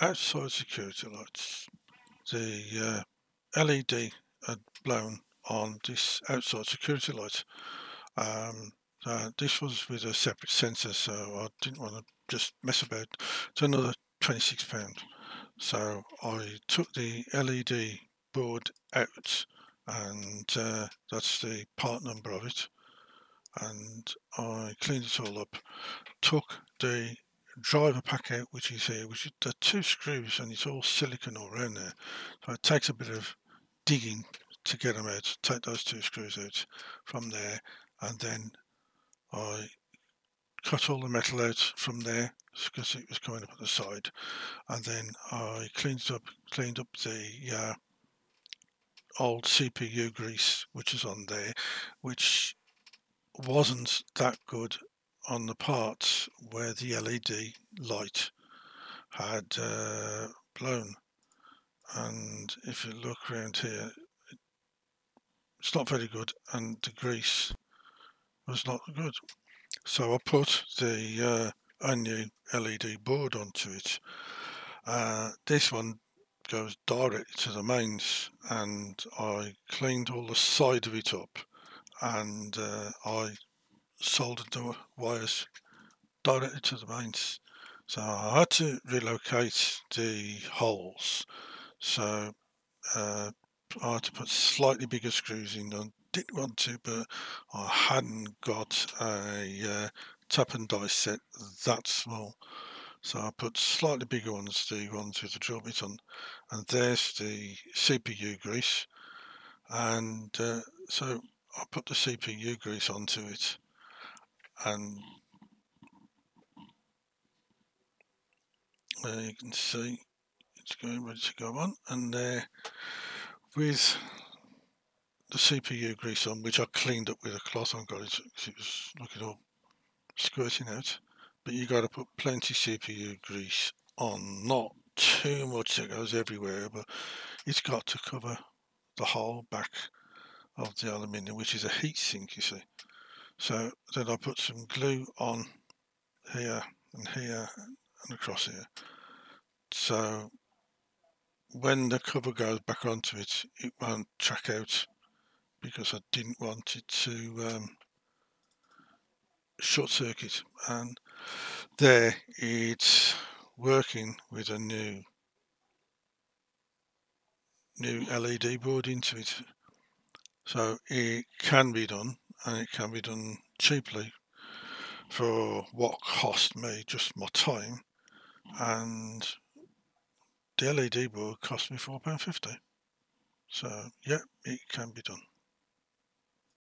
outside security lights. The LED had blown on this outside security light. Um, this was with a separate sensor, so I didn't want to just mess about. It's another £26. So I took the LED board out, and that's the part number of it. And I cleaned it all up, took the driver pack out, which is here, which is the two screws, and it's all silicon all around there. So it takes a bit of digging to get them out, take those two screws out from there, and then I cut all the metal out from there because it was coming up at the side, and then I cleaned up the old CPU grease which is on there, which wasn't that good on the parts where the LED light had blown. And if you look around here, it's not very good, and the grease was not good. So I put the a new LED board onto it. This one goes direct to the mains, and I cleaned all the side of it up, and I soldered the wires directly to the mains. So I had to relocate the holes. So I had to put slightly bigger screws in. I didn't want to, but I hadn't got a tap and die set that small. So I put slightly bigger ones, the ones with the drill bit on, and there's the CPU grease. And so I put the CPU grease onto it, and you can see it's going ready to go on. And there, with the CPU grease on, which I cleaned up with a cloth, I got it because it was looking all squirting out. But you got to put plenty CPU grease on, not too much that goes everywhere, but it's got to cover the whole back of the aluminium, which is a heat sink, you see. So then I put some glue on here and here and across here. So when the cover goes back onto it, it won't track out, because I didn't want it to short circuit. And there it's working with a new LED board into it. So it can be done, and it can be done cheaply for what cost me just my time, and the LED board cost me £4.50. So yeah, it can be done.